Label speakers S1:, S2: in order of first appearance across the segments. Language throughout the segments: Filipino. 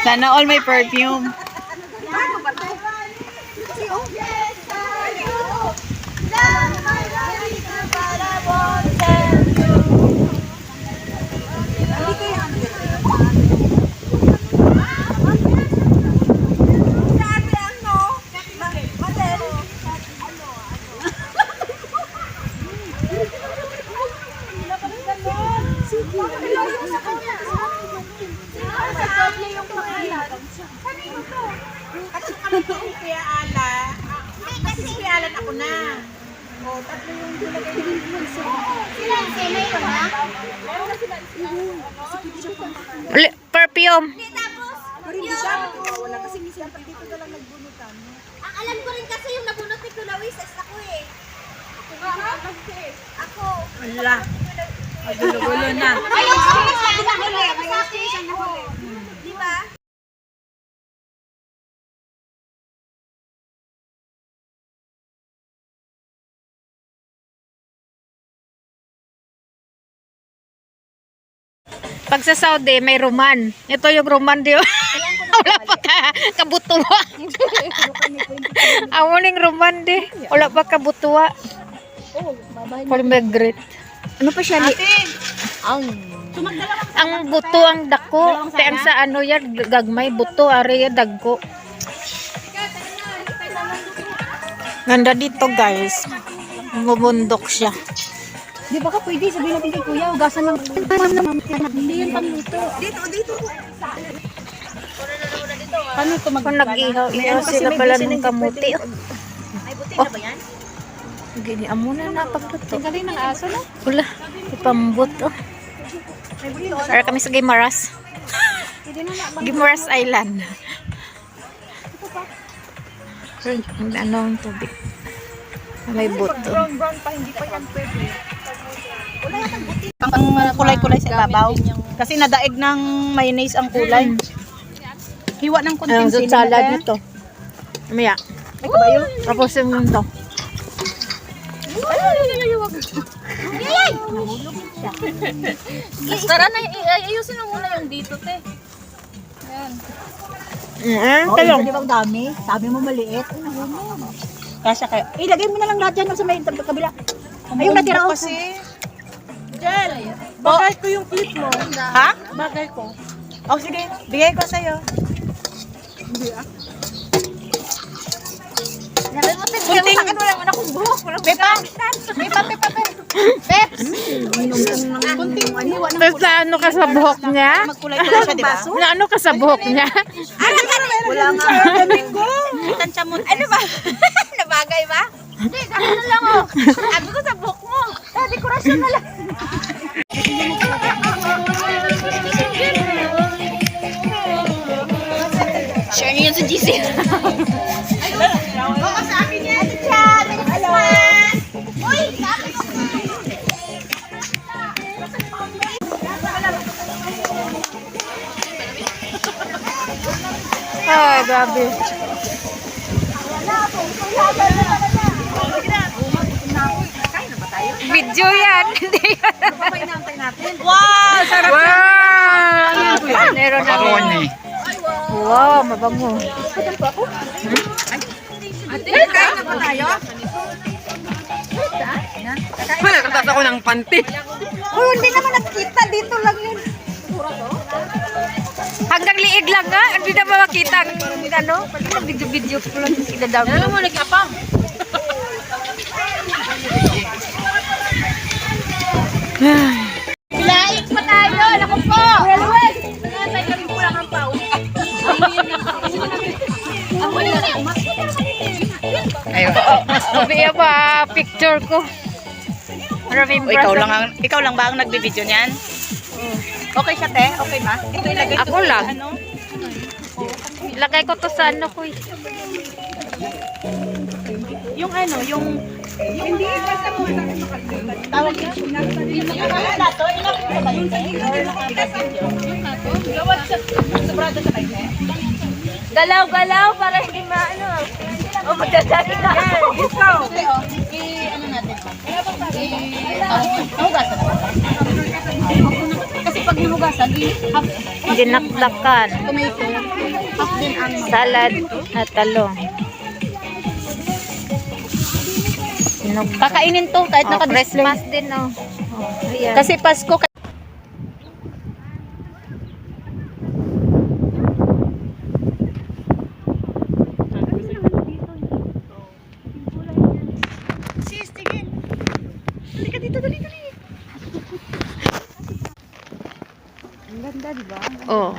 S1: Sana all may perfume.
S2: Ako na. O, tatlo yung dilagay ng sila yung senay ko na?
S1: Perfume.
S2: Hindi siya. Wala kasi siyempre dito na lang nagbunutan. Ang alam ko rin kasi yung nabunot ni Kulawis is ako eh. Ako.
S1: Wala. Magulo-gulo na.
S2: Ayun, sabi na huli. Di ba?
S1: Pag sa Saudi, may roman. Ito yung roman di wala pa kabutuwa. Amuning roman di. Wala pa kabutuwa. Pomegranate.
S2: Ano pa siya?
S1: Ang buto ang dako. Te ang sa ano yan, gagmay buto, ari yan dagko. Ganda dito guys. Bumundok siya.
S2: Di ba ka pwede sabihin natin kay Kuya, ugasan ng hindi yun pangluto. Dito. Paano ito
S1: Kung nag-ihaw sila pala ng kamuti.
S2: Ay, buti na ba yan?
S1: Gini, amo na napagluto.
S2: Galing ng aso na.
S1: Wala, ipambot oh. Para kami sa Guimaras. Guimaras Island. Anong tubig? May buto.
S2: Brown pa, hindi pa yan pwede.
S3: Ang kulay-kulay sa ibabaw. Kasi nadaig ng mayonnaise ang kulay. Hiwa ng konting
S1: Ang salad nito. Mamaya.
S3: May kabayo.
S1: Tapos yung to.
S2: Tara na, ayusin mo muna yung dito, te.
S1: Talong.
S3: Di ba ang dami? Sabi mo maliit. Kasya kayo. Ilagay mo na lang lahat dyan sa may kabila. Ayun natira ako.
S4: Kasi, Jel, bagay ko yung clip mo.
S3: Ha?
S4: Bagay ko.
S3: Oh, sige. Bigay ko sa'yo.
S2: Kunting. Sa akin wala man akong buhok.
S3: Pepa! Peps!
S2: Kunting hiwa ng
S1: Tapos na ano ka sa buhok niya?
S3: Magkulay-kulay siya, di ba?
S1: Na ano ka sa buhok niya?
S3: Wala nga. Tansya mo.
S2: Ano ba? Nabagay ba? Hindi, sabi na lang oh. Sabi ko sa buhok mo. Dekorasyon na lang.
S1: Share niyo yun sa GC.
S2: Baka sa akin yan. Ito siya. Merry Christmas. Uy, sabi ko.
S1: Ay, grabe. Video yan. Hindi yan.
S3: Wow! Sarap
S1: Wow! Meron na. Wow, mabango.
S2: Kain na ba tayo?
S4: Nakatas ako ng panty.
S2: Uy, hindi naman nakita. Dito lang yun.
S1: Hanggang liig lang nga. Hindi na ba makita ang ano? Video-video ko lang sinadami.
S2: Ano mo, nagkapam? Laing pa tayo. Naku po. Luwes. Natay kami pulang ang pao. Amoy na rin.
S1: Ayun. Sabi ba, picture ko.
S3: O, ikaw lang ba ang nagbibideo niyan? Okay siya, te? Okay ba? Ito ilagay
S1: Ako
S3: ko sa
S1: lang.
S3: ano?
S1: Lagay ko to sa ano ko eh.
S3: Yung ano, yung hindi basta mo tawag yun. Yung nato, ilang ko ba yun? Gawad sa sobrado sa kayo, eh?
S2: Galaw-galaw para hindi maano. O magdadali ka.
S3: Discount. Ano natin? Hugasan na. Kasi pag hinugasan, half
S1: dinakdakan,
S3: tomato, half din ang
S1: salad at talong.
S3: kakainin to kahit
S1: Oh,
S3: naka-display.
S1: Christmas din, oh. Oh, ayan.
S3: Kasi Pasko. Sis, tingin. Dali ka dito, dali, dali. Ang ganda, di ba?
S1: Oh.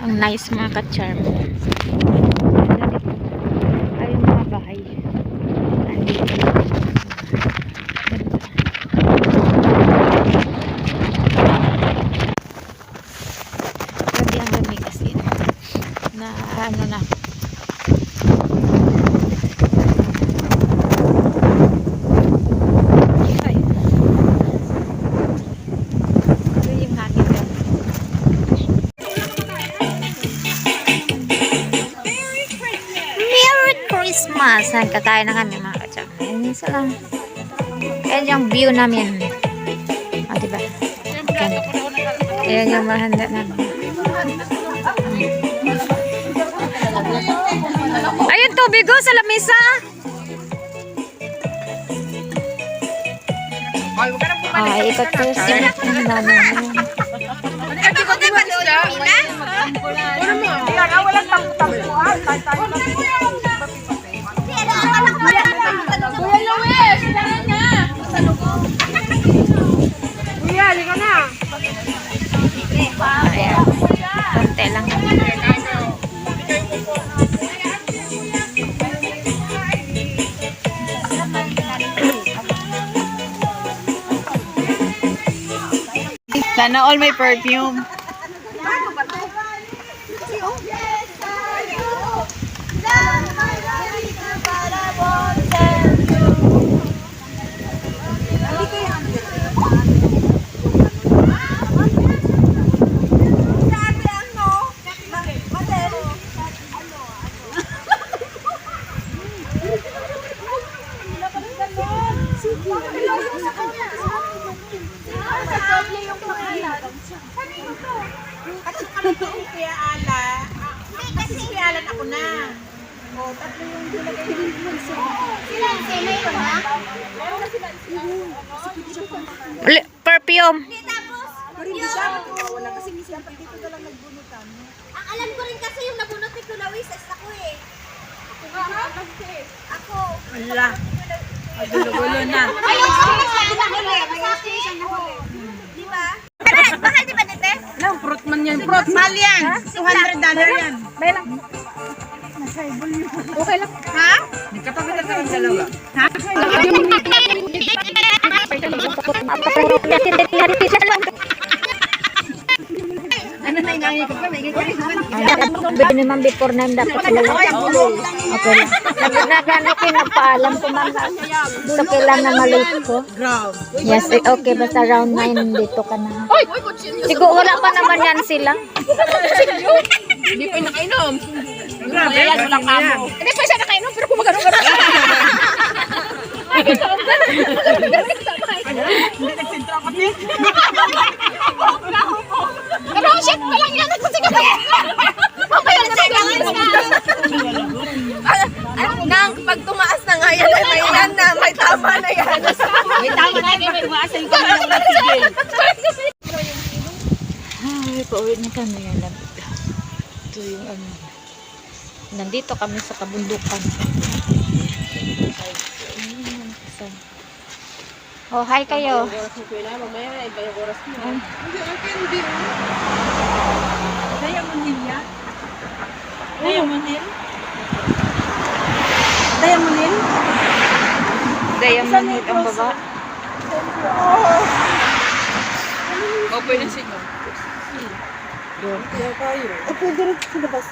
S1: Ang nice mga ka-charm. Ay, yung mga bahay. Andito. Grabe ang lamig kasi. Na ano na. Ay. Ano yung hangin doon? Merry Christmas! Kakain na kami mga kacham. Ayan isa lang. Ayan yung view namin. O, diba? Ayan. Ayan yung mahanda namin. Ayun, tubig ko sa lamisa. Ay, ikot ko sinat namin. Ayan. Konti lang kami.
S4: Sana all may perfume.
S2: Kuya Ala. Kasi Kuya Ala ako na. O, tatlo yung nilagay mo. Sila yung sila yun, ha?
S1: Perfume.
S2: Pero hindi siya wala kasi siyempre dito na lang nagbunutan. Ang alam ko rin kasi yung nabunot ni Kuya Luis is ako eh. Ako.
S4: Wala. Ay, gulo-gulo na.
S2: Ayun, sabi na huli. Kasi isang nahuli. Di ba? Bakal di ba dito?
S4: Anong fruit man yan? Fruit mal yan. $200 yan.
S3: Okay lang.
S2: Ha?
S4: Nagkatabi na kami dalawa.
S3: Ano na inaangi ko pa? May
S1: Minimum before 9 dapat sila. Okay lang. Nagano ko nagpaalam ko ma'am. So kailan na malate ko? Yes, okay. Basta around 9 dito ka na. Siguro wala pa naman yan sila.
S4: Hindi pa nakainom. Grabe, wala ka mo.
S3: Hindi pa siya nakainom pero kumagano-gano.
S4: Hindi nagsintra ko niya.
S3: Pero shit pa lang yan. Nagsisigap ako. Mamaya na
S2: Nang pag tumaas na nga yan, may yan na, may tama na yan.
S3: May tama na yung pagtumaasay ko na ng sigil.
S1: Ay, pauwi na kami yan. Ito yung ano. Nandito kami sa kabundukan. Oh, hi kayo.
S4: Mamaya, iba yung oras mo.
S3: Diamond yan? Diamond Hill? Diamond Hill?
S1: Diamond Head ang baba.
S4: Okay na siya.
S3: Pwede rin sa labas.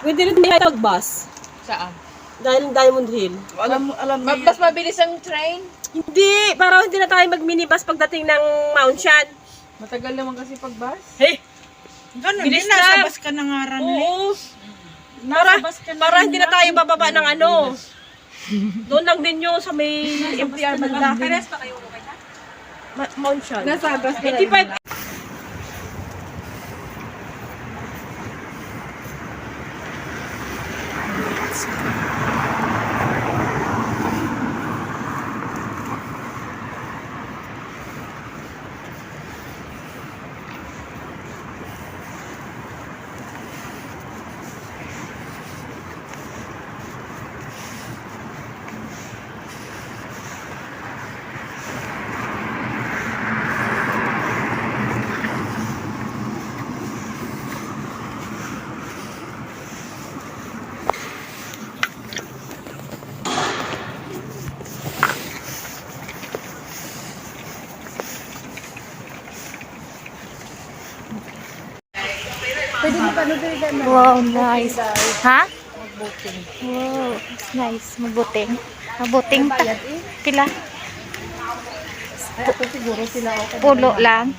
S5: Pwede rin may bus.
S4: Saan?
S5: Dahil Diamond Hill.
S4: Alam mo mas mabilis ang train.
S5: Hindi, para hindi na tayo mag-minibus pagdating ng Mount Shan.
S4: Matagal naman kasi pag bus.
S5: Hey!
S2: Ganun
S5: Bilis
S2: din, nasa
S5: lang.
S2: bus ka na nga ran.
S5: Oo. Para hindi na tayo bababa ng ano. Doon lang din yung sa may MPR banda. Mount Sian. Nasa bus 85.
S1: Wow, nice. Ha? Wow, it's nice. Mabuting. Mabuting pa. Pila? Pulo lang.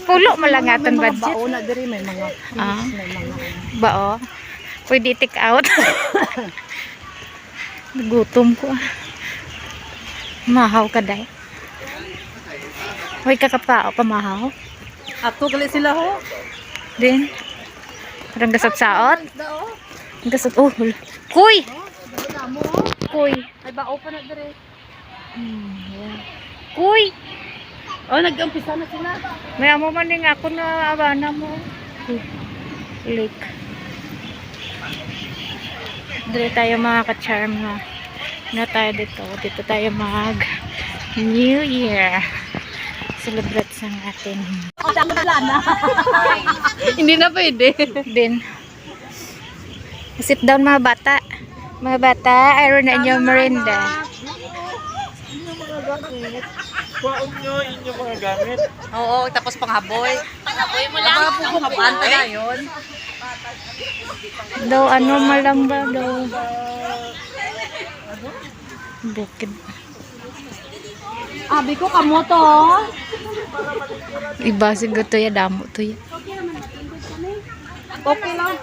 S1: Pulo mo lang aton budget.
S3: Baona diri may mga
S1: Ah. Bao. Pwede take out. Gutom ko. Mahaw ka day. Hoy kakapao pamahaw.
S3: Ato gali sila ho.
S1: Din. Parang gasat-saot. Gasat. Oh. Kuy! Kuy.
S3: Ay bao pa na diri.
S1: Kuy!
S3: Oh, nag-umpisa na sila.
S1: May amo man din ako na abana mo. Lake. Dito tayo mga ka-charm na. Na tayo dito. Dito tayo mag New Year. Celebrate sa atin.
S3: Oh, dami na.
S5: Hindi na pwede.
S1: Din. Sit down mga bata. Mga bata, ayaw na inyong merinda.
S3: Oo, tapos panghaboy. Panghaboy mo lang. Panghabuan pa na yun.
S1: Daw ano malang ba daw. Bukid.
S3: Abi ko kamo to.
S1: Iba siguro to ya, damo to ya.
S3: Okay lang.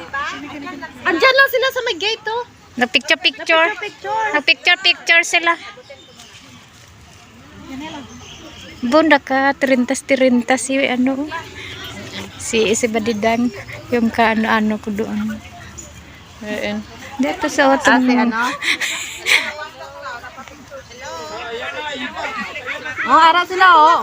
S3: Andyan lang sila sa may gate to.
S1: Nagpicture-picture. Nagpicture-picture sila. Bunda ka, tirintas-tirintas si ano. Si Badidan. Yung kaano-ano ko doon. Dito sa otong.
S3: Oh, ara sila oh.